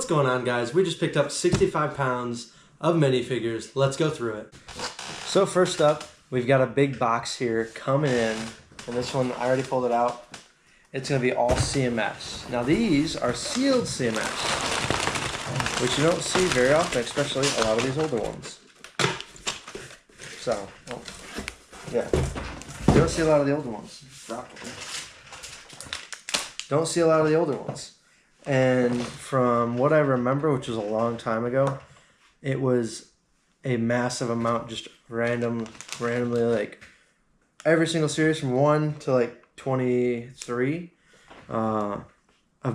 What's going on, guys? We just picked up 65 pounds of minifigures. Let's go through it. So first up, we've got a big box here coming in, and this one, I already pulled it out. It's going to be all CMFs. Now these are sealed CMFs, which you don't see very often, especially a lot of these older ones. So, yeah, you don't see a lot of the older ones. Don't see a lot of the older ones. And from what I remember, which was a long time ago, it was a massive amount, just randomly, like every single series from 1 to like 23 of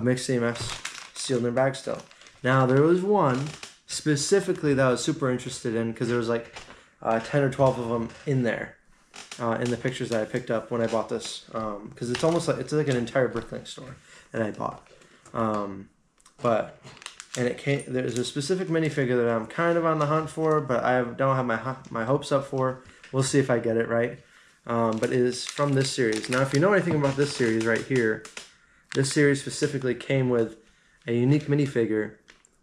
mixed CMFs sealed in their bag still. Now there was one specifically that I was super interested in because there was like 10 or 12 of them in there in the pictures that I picked up when I bought this, because it's almost like it's like an entire Bricklink store that I bought. And it came. There's a specific minifigure that I'm kind of on the hunt for, but I don't have my hopes up for. We'll see if I get it right. But it is from this series. Now, if you know anything about this series right here, this series specifically came with a unique minifigure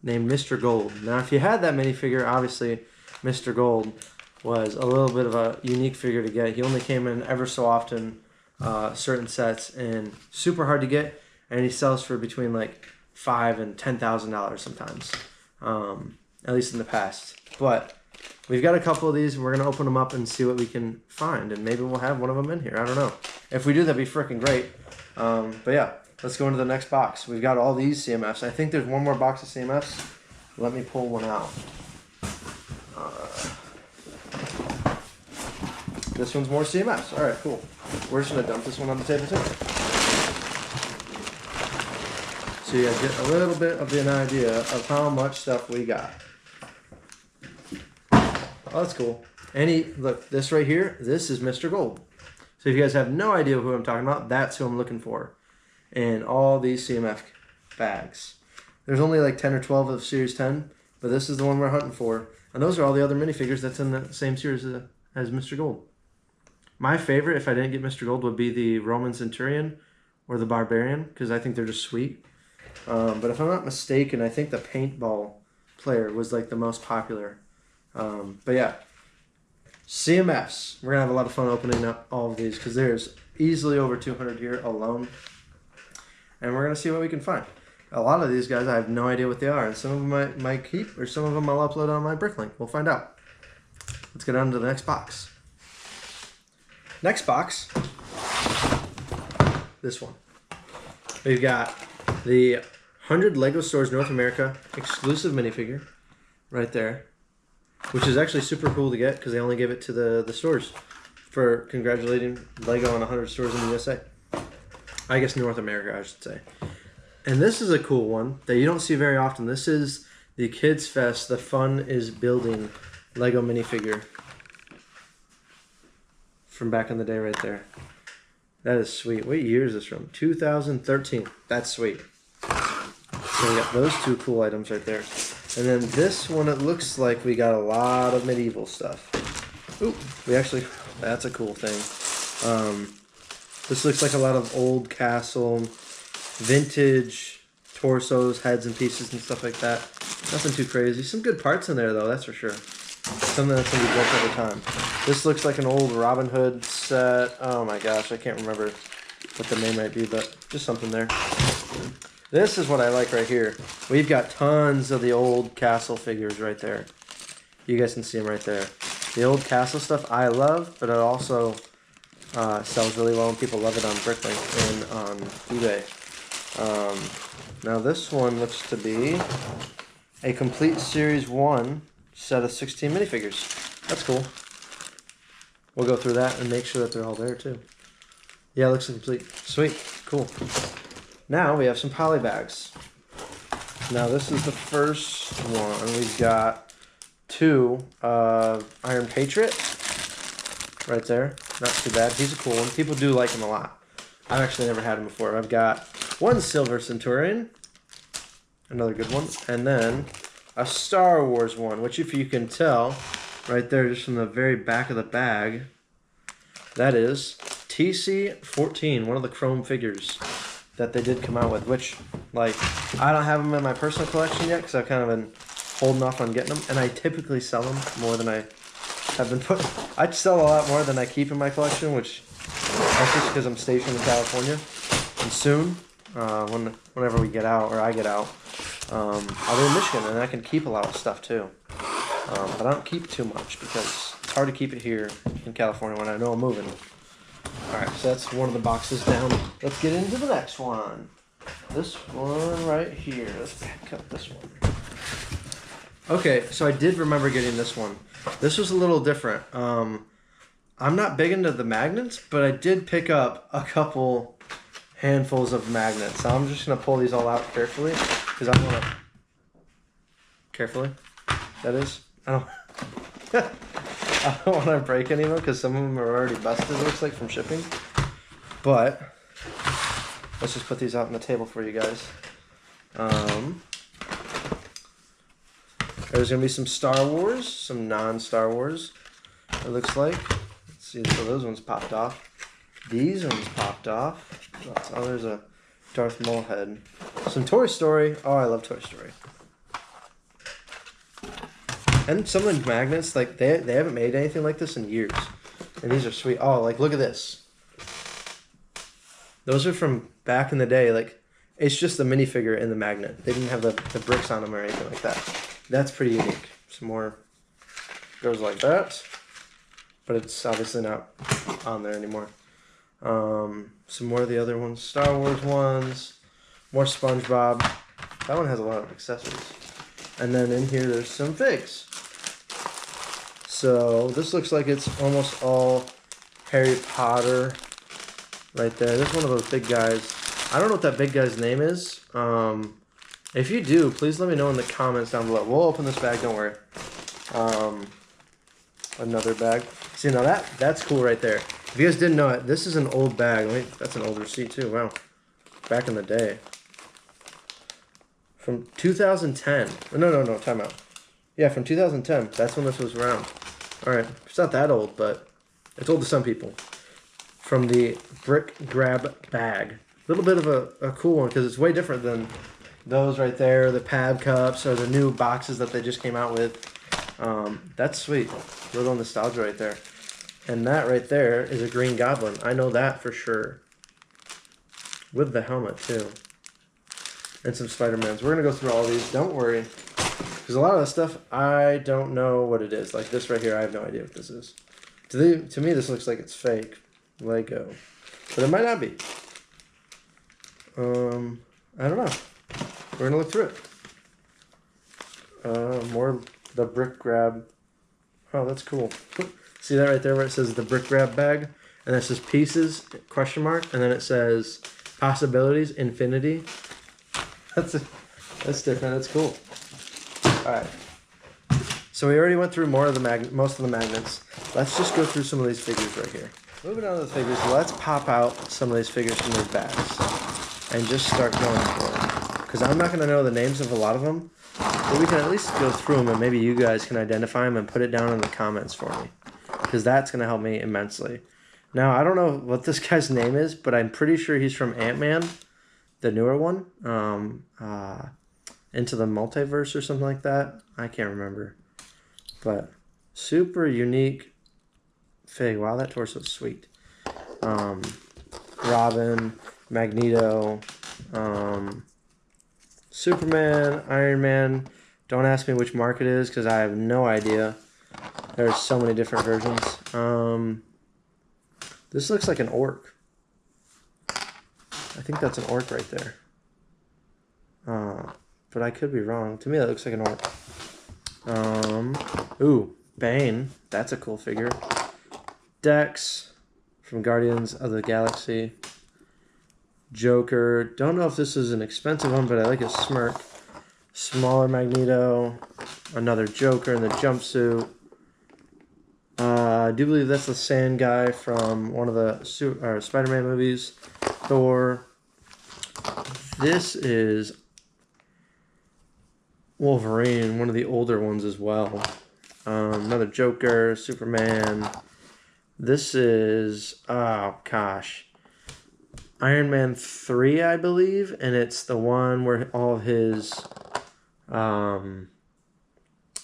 named Mr. Gold. Now, if you had that minifigure, obviously, Mr. Gold was a little bit of a unique figure to get. He only came in ever so often, certain sets, and super hard to get. And he sells for between like $5,000 and $10,000 sometimes, at least in the past. But we've got a couple of these, and we're gonna open them up and see what we can find, and maybe we'll have one of them in here. I don't know. If we do, that'd be freaking great. But yeah, let's go into the next box. We've got all these CMFs. I think there's one more box of CMFs. Let me pull one out. This one's more CMFs. All right, cool. We're just gonna dump this one on the table too. So you get a little bit of an idea of how much stuff we got. Oh, that's cool. Look, this right here, this is Mr. Gold. So if you guys have no idea who I'm talking about, that's who I'm looking for in all these CMF bags. There's only like 10 or 12 of Series 10, but this is the one we're hunting for. And those are all the other minifigures that's in the same series as Mr. Gold. My favorite, if I didn't get Mr. Gold, would be the Roman Centurion or the Barbarian, because I think they're just sweet. But if I'm not mistaken, I think the paintball player was like the most popular. But yeah, CMFs. We're going to have a lot of fun opening up all of these because there's easily over 200 here alone. And we're going to see what we can find. A lot of these guys, I have no idea what they are. And some of them I might keep, or some of them I'll upload on my Bricklink. We'll find out. Let's get on to the next box. Next box. This one. We've got the 100 LEGO Stores North America exclusive minifigure right there, which is actually super cool to get because they only give it to the stores for congratulating LEGO on 100 stores in the USA. I guess North America, I should say. And this is a cool one that you don't see very often. This is the Kids Fest, The Fun is Building LEGO minifigure from back in the day right there. That is sweet. What year is this from? 2013. That's sweet. So we got those two cool items right there. And then this one, it looks like we got a lot of medieval stuff. Ooh, that's a cool thing. This looks like a lot of old castle, vintage torsos, heads and pieces and stuff like that. Nothing too crazy. Some good parts in there though, that's for sure. Something that's going to be built over time. This looks like an old Robin Hood set. Oh my gosh, I can't remember what the name might be, but just something there. This is what I like right here. We've got tons of the old castle figures right there. You guys can see them right there. The old castle stuff I love, but it also sells really well and people love it on Bricklink and on eBay. Now this one looks to be a complete Series 1 set of 16 minifigures. That's cool. We'll go through that and make sure that they're all there too. Yeah, it looks complete. Sweet. Cool. Now we have some poly bags. Now this is the first one. We've got two Iron Patriot right there. Not too bad. He's a cool one. People do like him a lot. I've actually never had him before. I've got one Silver Centurion. Another good one. And then a Star Wars one, which if you can tell right there just from the very back of the bag, that is TC-14, one of the chrome figures. that they did come out with, which, like, I don't have them in my personal collection yet because I've kind of been holding off on getting them, and I typically sell them more than I have been putting. I sell a lot more than I keep in my collection, which that's just because I'm stationed in California, and soon, whenever we get out, or I get out, I'll be in Michigan, and I can keep a lot of stuff too. But I don't keep too much because it's hard to keep it here in California when I know I'm moving. Alright, so that's one of the boxes down. Let's get into the next one. This one right here. Let's back up this one. Okay, so I did remember getting this one. This was a little different. I'm not big into the magnets, but I did pick up a couple handfuls of magnets. So I'm just going to pull these all out carefully because I want to... Carefully? That is? I don't want to break any of them because some of them are already busted, it looks like, from shipping. But let's just put these out on the table for you guys. There's going to be some Star Wars, some non-Star Wars, it looks like. Let's see, so those ones popped off. These ones popped off. Oh, there's a Darth Maul head. Some Toy Story. Oh, I love Toy Story. And some of the magnets, like, they haven't made anything like this in years. And these are sweet. Oh, like, look at this. Those are from back in the day. Like, it's just the minifigure in the magnet. They didn't have the bricks on them or anything like that. That's pretty unique. Some more goes like that. But it's obviously not on there anymore. Some more of the other ones. Star Wars ones. More SpongeBob. That one has a lot of accessories. And then in here there's some figs. So this looks like it's almost all Harry Potter right there. This is one of those big guys. I don't know what that big guy's name is. If you do, please let me know in the comments down below. We'll open this bag, don't worry. Another bag. See, now that's cool right there. If you guys didn't know it, this is an old bag. Wait, that's an old receipt too. Wow. Back in the day. From 2010. No, time out. Yeah, from 2010. That's when this was around. Alright, it's not that old, but it's old to some people. From the Brick Grab bag. A little bit of a cool one because it's way different than those right there, the pad cups, or the new boxes that they just came out with. That's sweet. A little nostalgia right there. And that right there is a Green Goblin. I know that for sure. With the helmet, too. And some Spider-Mans. We're going to go through all these. Don't worry. Because a lot of the stuff, I don't know what it is. Like this right here, I have no idea what this is. To me, this looks like it's fake Lego. But it might not be. I don't know. We're going to look through it. More the Brick Grab. Oh, that's cool. See that right there where it says the Brick Grab bag? And it says pieces, question mark. And then it says possibilities, infinity. That's different. That's cool. All right. So we already went through most of the magnets. Let's just go through some of these figures right here. Moving on to the figures, let's pop out some of these figures from their bags and just start going for them. Because I'm not going to know the names of a lot of them, but we can at least go through them and maybe you guys can identify them and put it down in the comments for me. Because that's going to help me immensely. Now, I don't know what this guy's name is, but I'm pretty sure he's from Ant-Man, the newer one. Into the Multiverse or something like that. I can't remember. But super unique fig. Wow, that torso is sweet. Robin, Magneto, Superman, Iron Man. Don't ask me which mark it is because I have no idea. There's so many different versions. This looks like an orc. I think that's an orc right there. But I could be wrong. To me, that looks like an orc. Ooh, Bane. That's a cool figure. Dex from Guardians of the Galaxy. Joker. Don't know if this is an expensive one, but I like his smirk. Smaller Magneto. Another Joker in the jumpsuit. I do believe that's the Sand guy from one of the Spider-Man movies. Thor. This is Wolverine, one of the older ones as well. Another Joker, Superman. This is, oh gosh. Iron Man 3, I believe, and it's the one where all of his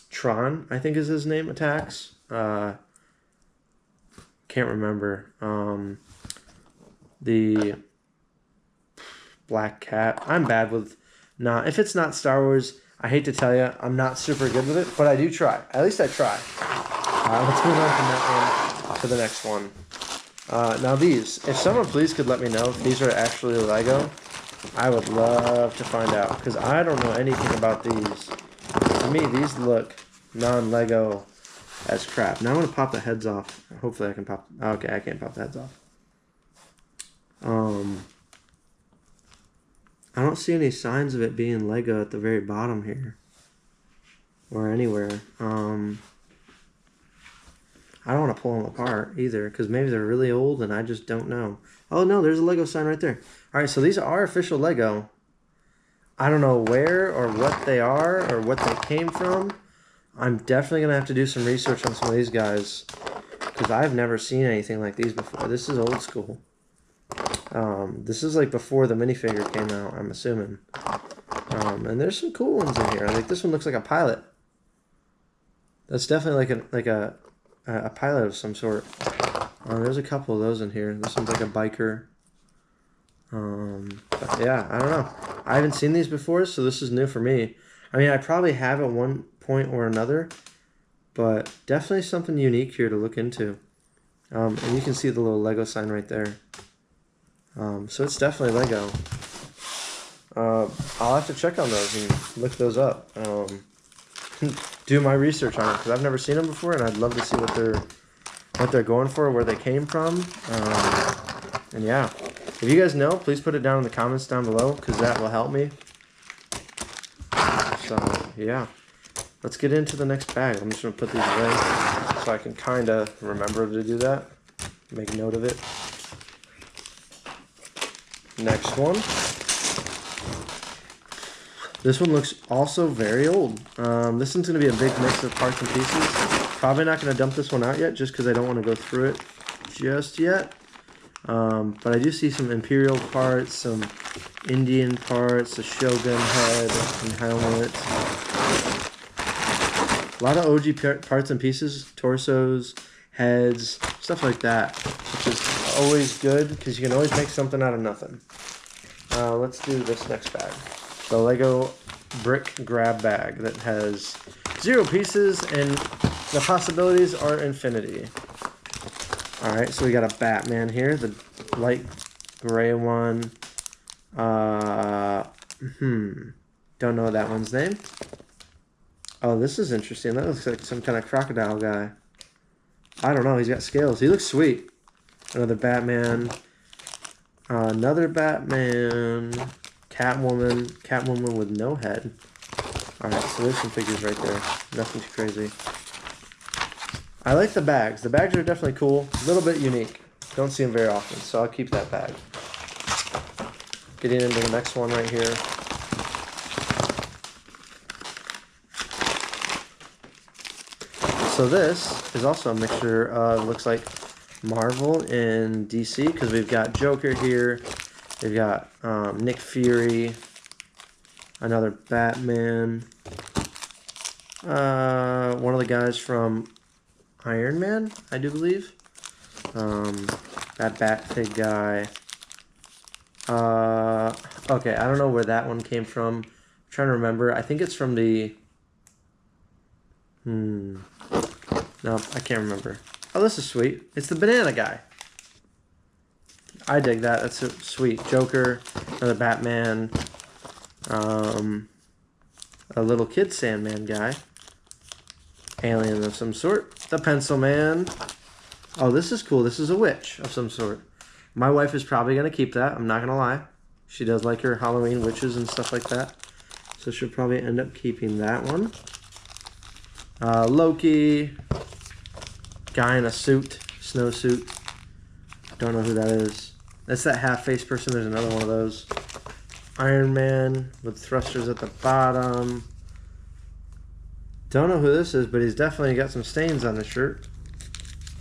Tron, I think is his name, attacks. Can't remember. The Black Cat. I'm bad with not. If it's not Star Wars, I hate to tell you, I'm not super good with it, but I do try. At least I try. Let's move on from that one to the next one. Now these, if someone please could let me know if these are actually Lego, I would love to find out, because I don't know anything about these. To me, these look non-Lego as crap. Now I'm going to pop the heads off. Hopefully I can pop... Okay, I can't pop the heads off. I don't see any signs of it being Lego at the very bottom here. Or anywhere. I don't want to pull them apart either, because maybe they're really old and I just don't know. Oh no, there's a Lego sign right there. Alright, so these are official Lego. I don't know where or what they are or what they came from. I'm definitely going to have to do some research on some of these guys, because I've never seen anything like these before. This is old school. This is like before the minifigure came out, I'm assuming. And there's some cool ones in here. Like this one looks like a pilot. That's definitely like a pilot of some sort. There's a couple of those in here. This one's like a biker. But yeah, I don't know. I haven't seen these before, so this is new for me. I mean, I probably have at one point or another, but definitely something unique here to look into. And you can see the little Lego sign right there. So it's definitely Lego. I'll have to check on those and look those up. Do my research on it, because I've never seen them before, and I'd love to see what they're going for, where they came from. And yeah, if you guys know, please put it down in the comments down below, because that will help me. So yeah, let's get into the next bag. I'm just gonna put these away so I can kind of remember to do that. Make note of it. Next one. This one looks also very old. This one's going to be a big mix of parts and pieces. Probably not going to dump this one out yet, just because I don't want to go through it just yet. But I do see some Imperial parts, some Indian parts, a Shogun head and helmet. A lot of OG parts and pieces, torsos, heads, stuff like that, which is always good, because you can always make something out of nothing. Let's do this next bag. The Lego brick grab bag that has 0 pieces, and the possibilities are infinity. Alright, so we got a Batman here, the light gray one. Don't know that one's name. Oh, this is interesting. That looks like some kind of crocodile guy. I don't know, he's got scales. He looks sweet. Another Batman. Another Batman. Catwoman with no head. Alright, so there's some figures right there. Nothing too crazy. I like the bags. The bags are definitely cool. A little bit unique. Don't see them very often, so I'll keep that bag. Getting into the next one right here. So this is also a mixture of, looks like, Marvel and DC, because we've got Joker here. We've got Nick Fury, another Batman, one of the guys from Iron Man, I do believe, that Bat-Fig guy. Okay, I don't know where that one came from. I'm trying to remember. I think it's from the... No, I can't remember. Oh, this is sweet. It's the banana guy. I dig that. That's so sweet. Joker, another Batman, a little kid Sandman guy, alien of some sort, the Pencil Man. Oh, this is cool. This is a witch of some sort. My wife is probably going to keep that. I'm not going to lie. She does like her Halloween witches and stuff like that. So she'll probably end up keeping that one. Loki, guy in a suit, snowsuit. Don't know who that is. That's that half-faced person. There's another one of those. Iron Man with thrusters at the bottom. Don't know who this is, but he's definitely got some stains on his shirt.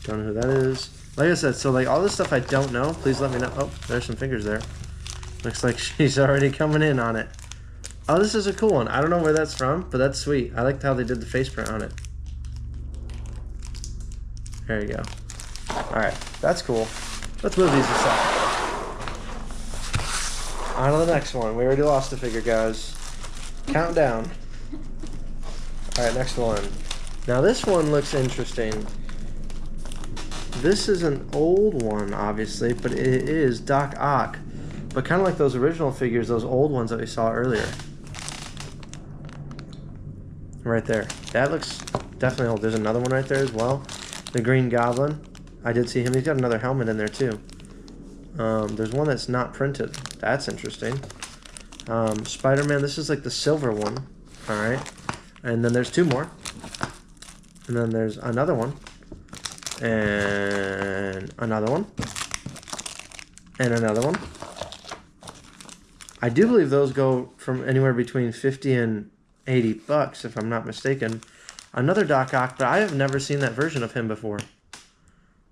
Don't know who that is. Like I said, so like all this stuff I don't know, please let me know. Oh, there's some fingers there. Looks like she's already coming in on it. Oh, this is a cool one. I don't know where that's from, but that's sweet. I liked how they did the face print on it. There you go. Alright, that's cool. Let's move these aside. On to the next one. We already lost the figure, guys. Countdown. Alright, next one. Now this one looks interesting. This is an old one, obviously, but it is Doc Ock. But kind of like those original figures, those old ones that we saw earlier. Right there. That looks definitely old. There's another one right there as well. The Green Goblin. I did see him. He's got another helmet in there too. There's one that's not printed. That's interesting. Spider-Man. This is like the silver one. Alright. And then there's two more. And then there's another one. And another one. And another one. I do believe those go from anywhere between 50 and 80 bucks, if I'm not mistaken. Another Doc Ock, but I have never seen that version of him before.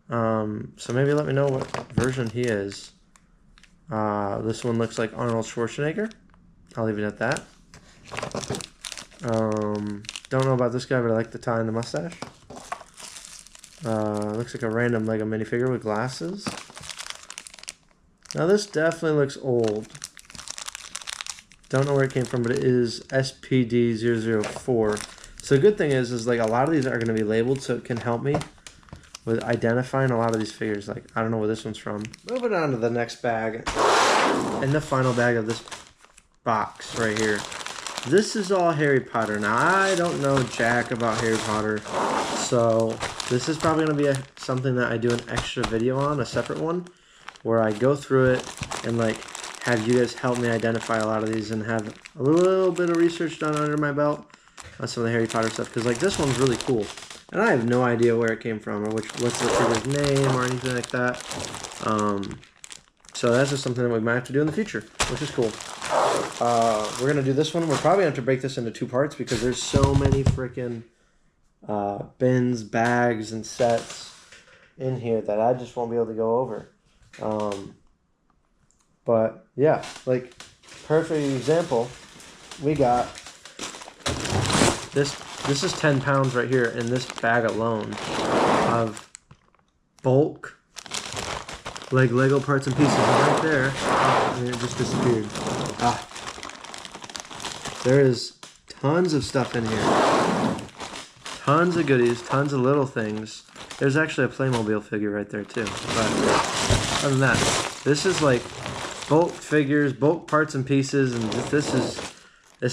So maybe let me know what version he is. This one looks like Arnold Schwarzenegger. I'll leave it at that. Don't know about this guy, but I like the tie and the mustache. Looks like a random Lego minifigure with glasses. Now this definitely looks old. Don't know where it came from, but it is SPD004. So the good thing is like a lot of these are going to be labeled, so it can help me with identifying a lot of these figures. Like, I don't know where this one's from. Moving on to the next bag. And the final bag of this box right here. This is all Harry Potter. Now, I don't know jack about Harry Potter. So, this is probably going to be something that I do an extra video on, a separate one. Where I go through it and, like, have you guys help me identify a lot of these and have a little bit of research done under my belt on some of the Harry Potter stuff. Because, like, this one's really cool. And I have no idea where it came from or what's the figure's name or anything like that. So that's just something that we might have to do in the future, which is cool. We're going to do this one. We're probably going to have to break this into two parts because there's so many freaking bins, bags, and sets in here that I just won't be able to go over. But yeah, like perfect example, we got this is 10 pounds right here in this bag alone of bulk like Lego parts and pieces. And right there, and it just disappeared. There is tons of stuff in here. Tons of goodies, tons of little things. There's actually a Playmobil figure right there too. But other than that, this is like bulk figures, bulk parts and pieces, and this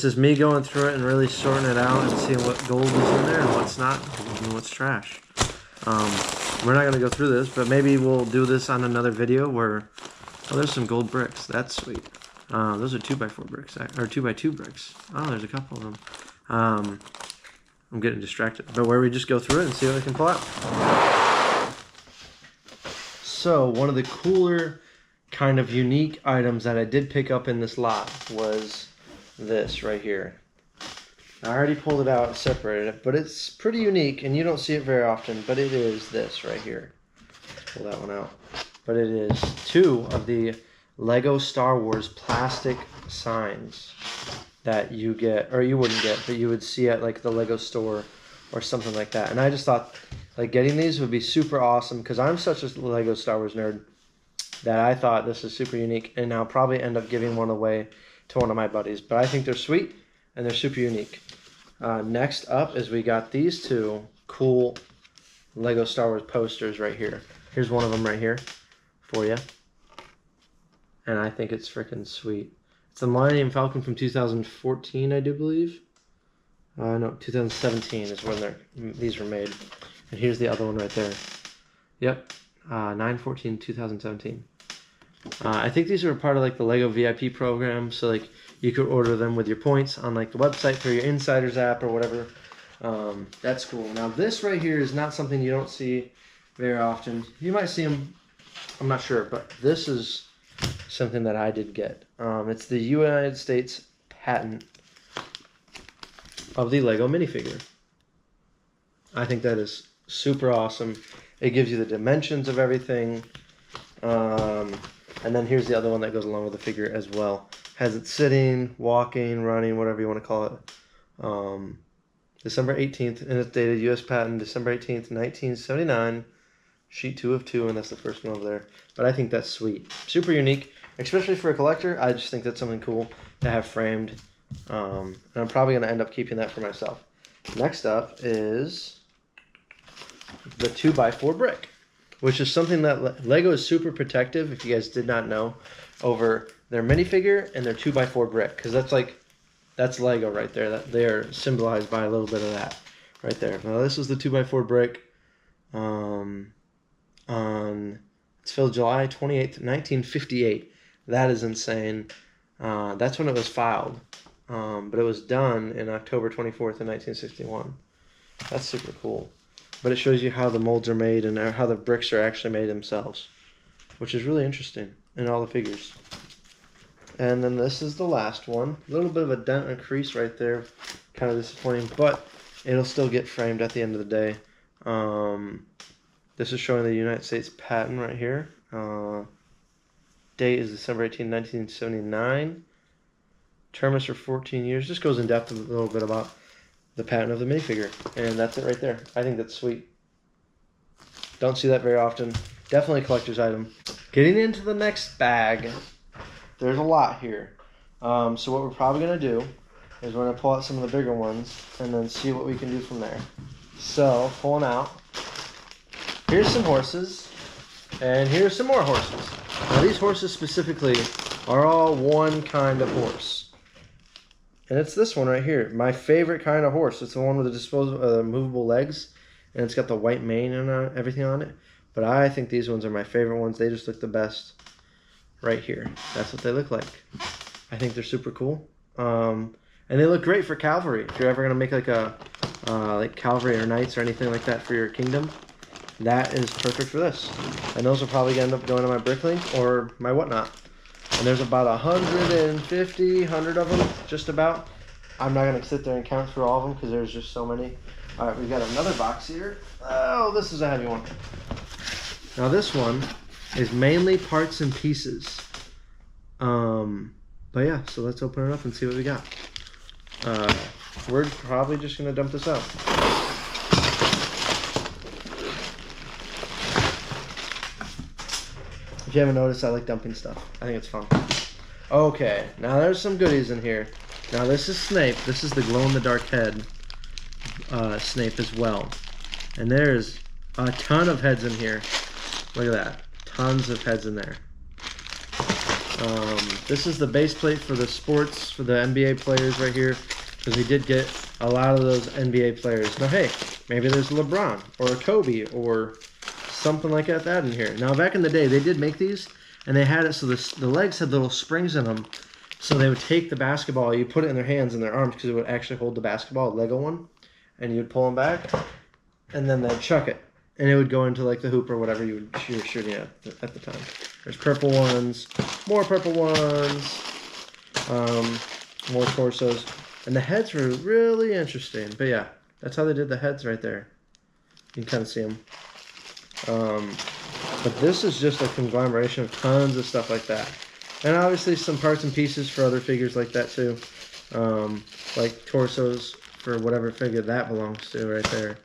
is me going through it and really sorting it out and seeing what gold is in there and what's not and what's trash. We're not going to go through this, but maybe we'll do this on another video where... Oh, there's some gold bricks. That's sweet. Those are 2x4 bricks, or 2x2 bricks. Oh, there's a couple of them. I'm getting distracted. But where we just go through it and see what we can pull out. So, one of the cooler, kind of unique items that I did pick up in this lot was this right here. I already pulled it out, separated it, but it's pretty unique, and you don't see it very often, but it is this right here. Let's pull that one out. But it is two of the Lego Star Wars plastic signs that you get, or you wouldn't get, but you would see at like the Lego store or something like that. And I just thought like getting these would be super awesome because I'm such a Lego Star Wars nerd that I thought this is super unique, and I'll probably end up giving one away to one of my buddies. But I think they're sweet and they're super unique. Next up is we got these two cool Lego Star Wars posters right here. Here's one of them right here for you. And I think it's freaking sweet. It's the Millennium Falcon from 2014, I do believe. No, 2017 is when these were made. And here's the other one right there. Yep, 9/14/2017. I think these are a part of like the Lego VIP program, so like you could order them with your points on like the website through your Insiders app or whatever. That's cool. Now this right here is not something you don't see very often. You might see them, I'm not sure, but this is something that I did get. It's the United States patent of the Lego minifigure. I think that is super awesome. It gives you the dimensions of everything. And then here's the other one that goes along with the figure as well. Has it sitting, walking, running, whatever you want to call it. December 18th, and it's dated U.S. patent December 18th, 1979. Sheet 2 of 2, and that's the first one over there. But I think that's sweet. Super unique, especially for a collector. I just think that's something cool to have framed. And I'm probably going to end up keeping that for myself. Next up is the 2x4 brick, which is something that Lego is super protective, if you guys did not know, over their minifigure and their 2x4 brick. Because that's Lego right there. That they're symbolized by a little bit of that right there. Now this is the 2x4 brick. It's filled July 28th, 1958. That is insane. That's when it was filed. But it was done in October 24th, 1961. That's super cool. But it shows you how the molds are made and how the bricks are actually made themselves, which is really interesting in all the figures. And then this is the last one. A little bit of a dent and a crease right there. Kind of disappointing, but it'll still get framed at the end of the day. This is showing the United States patent right here. Date is December 18, 1979. Term is for 14 years. Just goes in depth a little bit about the patent of the minifigure. And that's it right there. I think that's sweet. Don't see that very often. Definitely a collector's item. Getting into the next bag. There's a lot here. So what we're probably going to do is we're going to pull out some of the bigger ones and then see what we can do from there. So, pulling out. Here's some horses. And here's some more horses. Now these horses specifically are all one kind of horse. And it's this one right here. My favorite kind of horse. It's the one with the disposable, movable legs. And it's got the white mane and everything on it. But I think these ones are my favorite ones. They just look the best. Right here. That's what they look like. I think they're super cool. And they look great for cavalry. If you're ever going to make like a like cavalry or knights or anything like that for your kingdom, that is perfect for this. And those will probably end up going to my Bricklink or my whatnot. And there's about 150, 100 of them, just about. I'm not going to sit there and count through all of them because there's just so many. All right, we've got another box here. Oh, this is a heavy one. Now this one is mainly parts and pieces. But yeah, so let's open it up and see what we got. We're probably just gonna dump this out. If you haven't noticed, I like dumping stuff. I think it's fun. Okay, now there's some goodies in here. Now this is Snape. This is the glow-in-the-dark head Snape as well. And there's a ton of heads in here. Look at that. Tons of heads in there. This is the base plate for the sports, for the NBA players right here, because we did get a lot of those NBA players. Now, hey, maybe there's LeBron or a Kobe or something like that in here. Now, back in the day, they did make these, and they had it so the legs had little springs in them, so they would take the basketball, you put it in their hands and their arms, because it would actually hold the basketball, a Lego one, and you would pull them back, and then they'd chuck it. And it would go into like the hoop or whatever you were shooting at the time. There's purple ones, more purple ones, more torsos. And the heads were really interesting. But yeah, that's how they did the heads right there. You can kind of see them. But this is just a conglomeration of tons of stuff like that. And obviously some parts and pieces for other figures like that too. Like torsos for whatever figure that belongs to right there.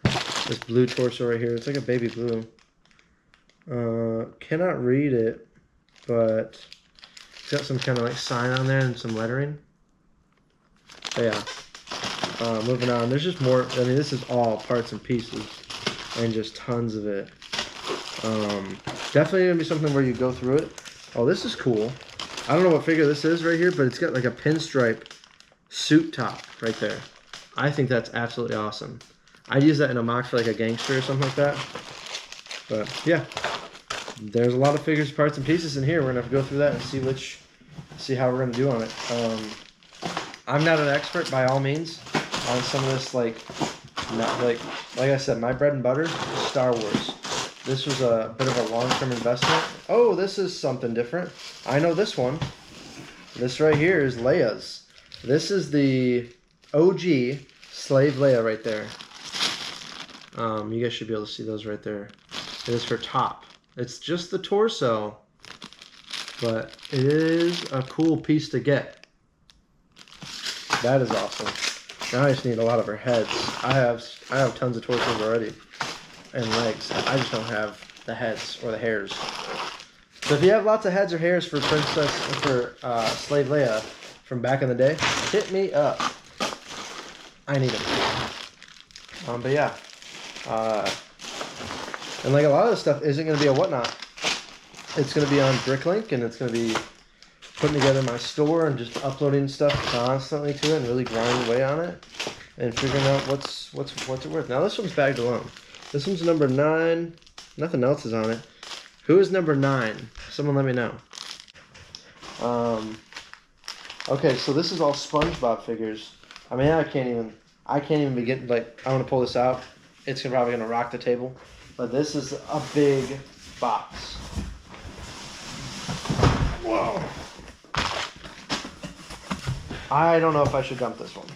This blue torso right here. It's like a baby blue. Cannot read it, but it's got some kind of like sign on there and some lettering. But yeah. Moving on. There's just more. I mean, this is all parts and pieces and just tons of it. Definitely going to be something where you go through it. Oh, this is cool. I don't know what figure this is right here, but it's got like a pinstripe suit top right there. I think that's absolutely awesome. I'd use that in a mock for like a gangster or something like that. But yeah, there's a lot of figures, parts, and pieces in here. We're gonna have to go through that and see how we're gonna do on it. I'm not an expert by all means on some of this. Like I said, my bread and butter is Star Wars. This was a bit of a long-term investment. Oh, this is something different. I know this one. This right here is Leia's. This is the OG Slave Leia right there. You guys should be able to see those right there. It is for top. It's just the torso, but it is a cool piece to get. That is awesome. Now I just need a lot of her heads. I have tons of torsos already and legs. I just don't have the heads or the hairs. So if you have lots of heads or hairs for Slave Leia from back in the day, hit me up. I need them. But yeah. And like a lot of this stuff isn't going to be a whatnot. It's going to be on Bricklink, and it's going to be putting together my store and just uploading stuff constantly to it and really grinding away on it and figuring out what's it worth. Now this one's bagged alone. This one's number 9. Nothing else is on it. Who is number 9? Someone let me know. Okay, so this is all SpongeBob figures. I mean, I can't even begin. Like, I want to pull this out. It's probably gonna rock the table. But this is a big box. Whoa. I don't know if I should dump this one.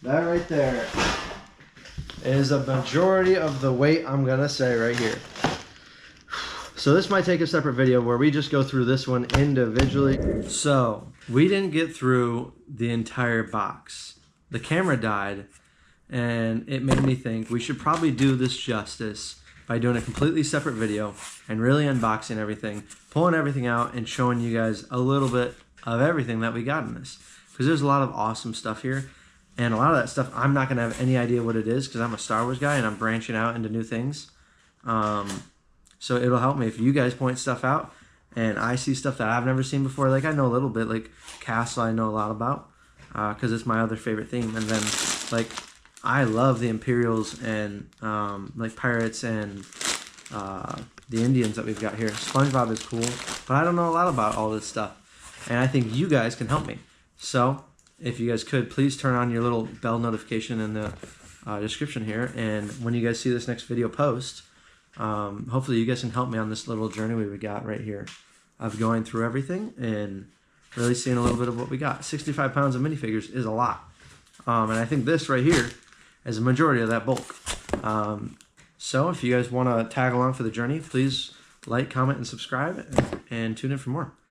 That right there is a majority of the weight I'm gonna say right here. So this might take a separate video where we just go through this one individually. So we didn't get through the entire box. The camera died, and it made me think we should probably do this justice by doing a completely separate video and really unboxing everything, pulling everything out, and showing you guys a little bit of everything that we got in this. Because there's a lot of awesome stuff here, and a lot of that stuff I'm not going to have any idea what it is because I'm a Star Wars guy and I'm branching out into new things. So it'll help me if you guys point stuff out and I see stuff that I've never seen before. Like I know a little bit, like Castle I know a lot about because it's my other favorite theme. And then like I love the Imperials and like pirates and the Indians that we've got here. SpongeBob is cool, but I don't know a lot about all this stuff. And I think you guys can help me. So if you guys could, please turn on your little bell notification in the description here. And when you guys see this next video post, hopefully you guys can help me on this little journey we got right here of going through everything and really seeing a little bit of what we got. 65 pounds of minifigures is a lot. And I think this right here is a majority of that bulk. So if you guys want to tag along for the journey, please like, comment, and subscribe and tune in for more.